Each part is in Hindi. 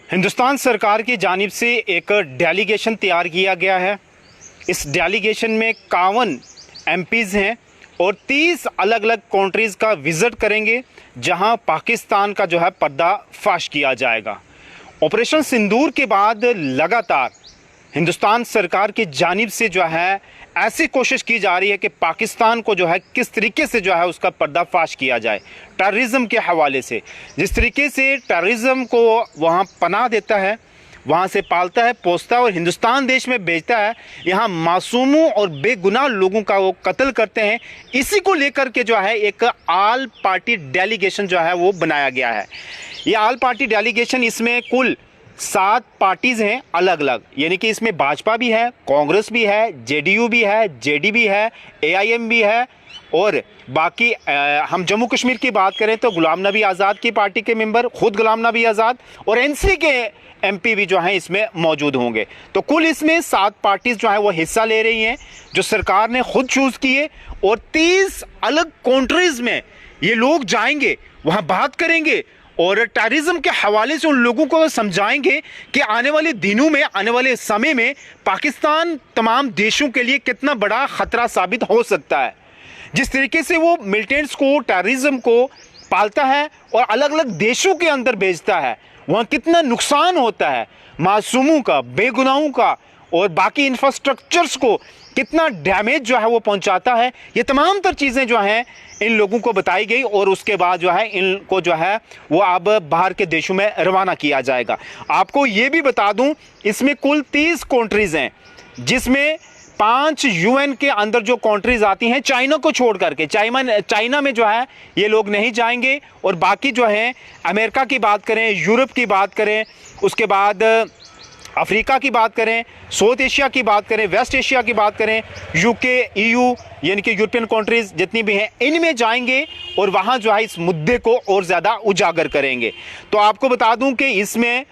हिंदुस्तान सरकार की जानिब से एक डेलीगेशन तैयार किया गया है। इस डेलीगेशन में 51 एमपीज़ हैं और 30 अलग अलग कंट्रीज़ का विज़िट करेंगे, जहां पाकिस्तान का जो है पर्दाफाश किया जाएगा। ऑपरेशन सिंदूर के बाद लगातार हिंदुस्तान सरकार की जानिब से जो है ऐसी कोशिश की जा रही है कि पाकिस्तान को जो है किस तरीके से जो है उसका पर्दाफाश किया जाए। टेररिज्म के हवाले से जिस तरीके से टेररिज्म को वहाँ पनाह देता है, वहाँ से पालता है, पोसता है और हिंदुस्तान देश में बेचता है, यहाँ मासूमों और बेगुनाह लोगों का वो कत्ल करते हैं। इसी को लेकर के जो है एक ऑल पार्टी डेलीगेशन जो है वो बनाया गया है। ये ऑल पार्टी डेलीगेशन, इसमें कुल 7 पार्टीज़ हैं अलग अलग, यानी कि इसमें भाजपा भी है, कांग्रेस भी है, जेडीयू भी है, जेडी भी है, एआईएम भी है और बाकी हम जम्मू कश्मीर की बात करें तो गुलाम नबी आज़ाद की पार्टी के मेंबर, खुद गुलाम नबी आज़ाद और एनसी के एमपी भी जो हैं इसमें मौजूद होंगे। तो कुल इसमें 7 पार्टीज़ जो हैं वो हिस्सा ले रही हैं, जो सरकार ने खुद चूज़ किए और 30 अलग कंट्रीज़ में ये लोग जाएंगे, वहाँ बात करेंगे और टेररिज्म के हवाले से उन लोगों को समझाएंगे कि आने वाले दिनों में, आने वाले समय में पाकिस्तान तमाम देशों के लिए कितना बड़ा ख़तरा साबित हो सकता है। जिस तरीके से वो मिलिटेंट्स को, टेररिज्म को पालता है और अलग अलग देशों के अंदर भेजता है, वहाँ कितना नुकसान होता है मासूमों का, बेगुनाहों का और बाकी इंफ्रास्ट्रक्चर्स को कितना डैमेज जो है वो पहुंचाता है। ये तमाम तर चीज़ें जो हैं इन लोगों को बताई गई और उसके बाद जो है इनको जो है वो अब बाहर के देशों में रवाना किया जाएगा। आपको ये भी बता दूं, इसमें कुल 30 कंट्रीज़ हैं, जिसमें 5 यूएन के अंदर जो कंट्रीज़ आती हैं, चाइना को छोड़ करके, चाइना में जो है ये लोग नहीं जाएंगे और बाकी जो है अमेरिका की बात करें, यूरोप की बात करें, उसके बाद अफ्रीका की बात करें, साउथ एशिया की बात करें, वेस्ट एशिया की बात करें, यूके, ईयू यानी कि यूरोपियन कंट्रीज़ जितनी भी हैं, इनमें जाएंगे और वहाँ जो है इस मुद्दे को और ज़्यादा उजागर करेंगे। तो आपको बता दूं कि इसमें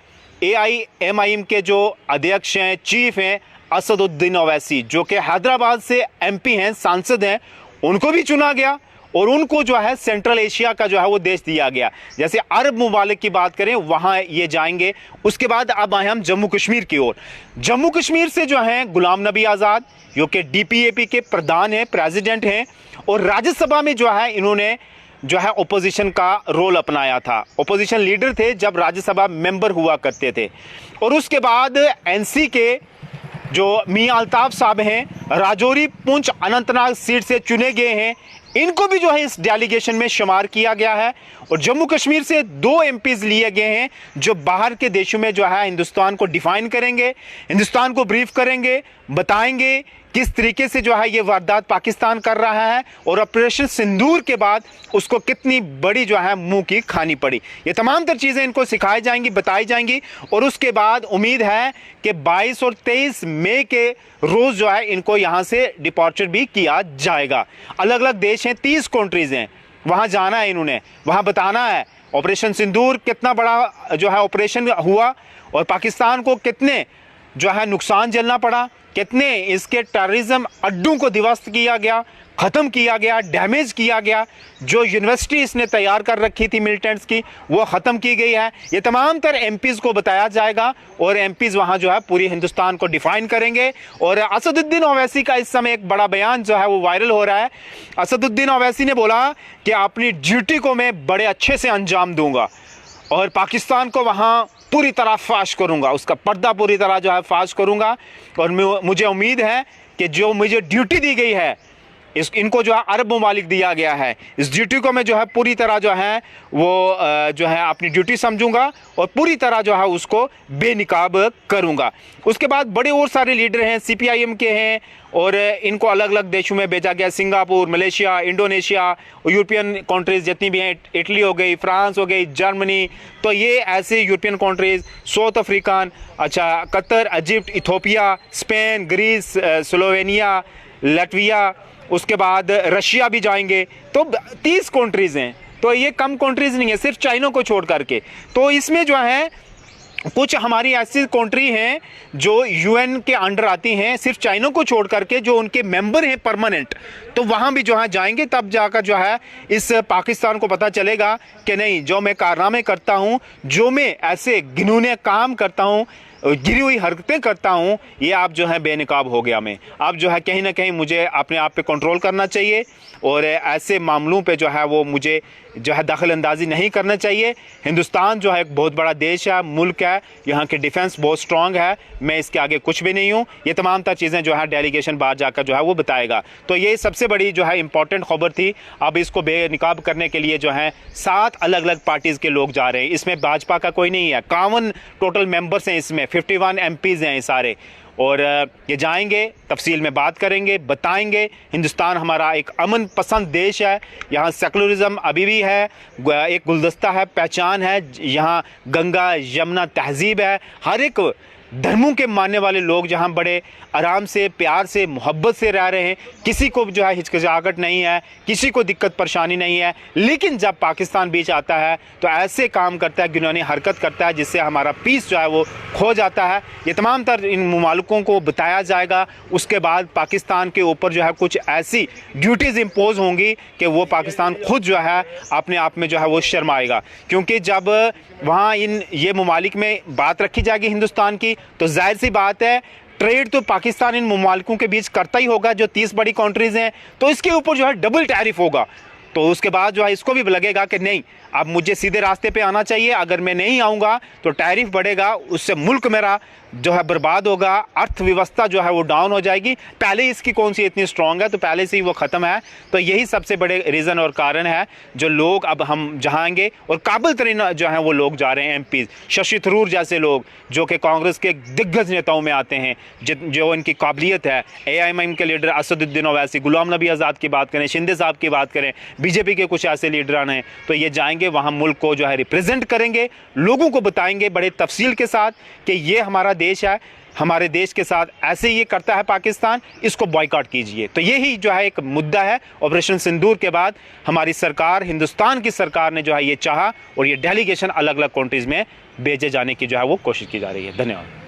एआईएमआईएम के जो अध्यक्ष हैं, चीफ हैं, असदुद्दीन ओवैसी, जो कि हैदराबाद से एमपी हैं, सांसद हैं, उनको भी चुना गया और उनको जो है सेंट्रल एशिया का जो है वो देश दिया गया। जैसे अरब मुमालिक की बात करें, वहाँ ये जाएंगे। उसके बाद अब आए हम जम्मू कश्मीर की ओर। जम्मू कश्मीर से जो हैं गुलाम नबी आज़ाद, जो कि डीपीएपी के प्रधान हैं, प्रेसिडेंट हैं और राज्यसभा में जो है इन्होंने जो है ओपोजिशन का रोल अपनाया था, ओपोजिशन लीडर थे जब राज्यसभा मेंबर हुआ करते थे। और उसके बाद एनसी के जो मियां अल्ताफ साहब हैं, राजौरी, पुंछ, अनंतनाग सीट से चुने गए हैं, इनको भी जो है इस डेलीगेशन में शुमार किया गया है। और जम्मू कश्मीर से 2 एमपीज़ लिए गए हैं, जो बाहर के देशों में जो है हिंदुस्तान को डिफाइन करेंगे, हिंदुस्तान को ब्रीफ करेंगे, बताएंगे किस तरीके से जो है ये वारदात पाकिस्तान कर रहा है और ऑपरेशन सिंदूर के बाद उसको कितनी बड़ी जो है मुंह की खानी पड़ी। ये तमाम तर चीज़ें इनको सिखाई जाएंगी, बताई जाएंगी और उसके बाद उम्मीद है कि 22 और 23 मई के रोज़ जो है इनको यहाँ से डिपार्चर भी किया जाएगा। अलग अलग देश हैं, 30 कंट्रीज़ हैं, वहाँ जाना है इन्होंने, वहाँ बताना है ऑपरेशन सिंदूर कितना बड़ा जो है ऑपरेशन हुआ और पाकिस्तान को कितने जो है नुकसान झेलना पड़ा, कितने इसके टेररिज्म अड्डों को ध्वस्त किया गया, ख़त्म किया गया, डैमेज किया गया। जो यूनिवर्सिटी इसने तैयार कर रखी थी मिलिटेंट्स की, वो ख़त्म की गई है। ये तमाम तर एमपीज़ को बताया जाएगा और एमपीज़ वहाँ जो है पूरी हिंदुस्तान को डिफाइन करेंगे। और असदुद्दीन ओवैसी का इस समय एक बड़ा बयान जो है वो वायरल हो रहा है। असदुद्दीन ओवैसी ने बोला कि अपनी ड्यूटी को मैं बड़े अच्छे से अंजाम दूँगा और पाकिस्तान को वहाँ पूरी तरह फाश करूँगा, उसका पर्दा पूरी तरह जो है फाश करूँगा। और मुझे उम्मीद है कि जो मुझे ड्यूटी दी गई है, इनको जो है अरब ममालिक दिया गया है, इस ड्यूटी को मैं जो है पूरी तरह जो है वो जो है अपनी ड्यूटी समझूंगा और पूरी तरह जो है उसको बेनिकाब करूंगा। उसके बाद बड़े और सारे लीडर हैं, सीपीआईएम के हैं और इनको अलग अलग देशों में भेजा गया, सिंगापुर, मलेशिया, इंडोनेशिया और यूरोपियन कंट्रीज़ जितनी भी हैं, इटली हो गई, फ्रांस हो गई, जर्मनी, तो ये ऐसे यूरोपियन कंट्रीज़, साउथ अफ्रीकान, अच्छा Qatar, Egypt, Ethiopia, Spain, Greece, Slovenia, Latvia, उसके बाद रशिया भी जाएंगे। तो 30 कंट्रीज़ हैं, तो ये कम कंट्रीज़ नहीं है, सिर्फ चाइना को छोड़ करके। तो इसमें जो है कुछ हमारी ऐसी कंट्री हैं जो यूएन के अंडर आती हैं, सिर्फ चाइना को छोड़ करके जो उनके मेंबर हैं परमानेंट, तो वहाँ भी जो है जाएंगे, तब जाकर जो है इस पाकिस्तान को पता चलेगा कि नहीं, जो मैं कारनामे करता हूँ, जो मैं ऐसे घिनौने काम करता हूँ, गिरी हुई हरकतें करता हूँ, ये आप जो है बेनकाब हो गया मैं। अब जो है कहीं ना कहीं मुझे अपने आप पे कंट्रोल करना चाहिए और ऐसे मामलों पे जो है वो मुझे जो है दखल अंदाजी नहीं करना चाहिए। हिंदुस्तान जो है एक बहुत बड़ा देश है, मुल्क है, यहाँ की डिफेंस बहुत स्ट्रांग है, मैं इसके आगे कुछ भी नहीं हूँ। ये तमाम तर चीज़ें जो है डेलीगेशन बाहर जाकर जो है वो बताएगा। तो ये सबसे बड़ी जो है इंपॉर्टेंट खबर थी। अब इसको बेनकाब करने के लिए जो है 7 अलग अलग पार्टीज़ के लोग जा रहे हैं। इसमें भाजपा का कोई नहीं है, 51 टोटल मेंबर्स हैं, इसमें 51 MPs हैं ये सारे, और ये जाएंगे, तफसील में बात करेंगे, बताएंगे। हिंदुस्तान हमारा एक अमन पसंद देश है, यहाँ सेकुलरिज्म अभी भी है, एक गुलदस्ता है, पहचान है, यहाँ गंगा यमुना तहजीब है, हर एक धर्मों के मानने वाले लोग जहाँ बड़े आराम से, प्यार से, मोहब्बत से रह रहे हैं। किसी को जो है हिचकिचाहट नहीं है, किसी को दिक्कत परेशानी नहीं है। लेकिन जब पाकिस्तान बीच आता है तो ऐसे काम करता है, घिनौनी हरकत करता है, जिससे हमारा पीस जो है वो खो जाता है। ये तमाम तर इन ममालिकों को बताया जाएगा। उसके बाद पाकिस्तान के ऊपर जो है कुछ ऐसी ड्यूटीज़ इम्पोज होंगी कि वो पाकिस्तान खुद जो है अपने आप में जो है वो शर्माएगा। क्योंकि जब वहाँ ये ममालिक में बात रखी जाएगी हिंदुस्तान की, तो जाहिर सी बात है ट्रेड तो पाकिस्तान इन ममालिकों के बीच करता ही होगा, जो 30 बड़ी कंट्रीज़ हैं, तो इसके ऊपर जो है डबल टैरिफ होगा। तो उसके बाद जो है इसको भी लगेगा कि नहीं, अब मुझे सीधे रास्ते पे आना चाहिए, अगर मैं नहीं आऊँगा तो टैरिफ बढ़ेगा, उससे मुल्क मेरा जो है बर्बाद होगा, अर्थव्यवस्था जो है वो डाउन हो जाएगी। पहले इसकी कौन सी इतनी स्ट्रांग है, तो पहले से ही वो ख़त्म है। तो यही सबसे बड़े रीज़न और कारण है जो लोग अब हम जाएंगे, और काबिल तरीन जो है वो लोग जा रहे हैं MPs, शशि थरूर जैसे लोग जो कि कांग्रेस के दिग्गज नेताओं में आते हैं, जो इनकी काबिलियत है। AIM के लीडर असदुद्दीन ओवैसी, गुलाम नबी आज़ाद की बात करें, शिंदे साहब की बात करें, BJP के कुछ ऐसे लीडरान हैं, तो ये जाएंगे वहाँ, मुल्क को जो है रिप्रेजेंट करेंगे, लोगों को बताएंगे बड़े तफसील के साथ कि ये हमारा देश है, हमारे देश के साथ ऐसे ये करता है पाकिस्तान, इसको बॉयकॉट कीजिए। तो यही जो है एक मुद्दा है। ऑपरेशन सिंदूर के बाद हमारी सरकार, हिंदुस्तान की सरकार ने जो है ये चाहा, और ये डेलीगेशन अलग अलग कंट्रीज़ में भेजे जाने की जो है वो कोशिश की जा रही है। धन्यवाद।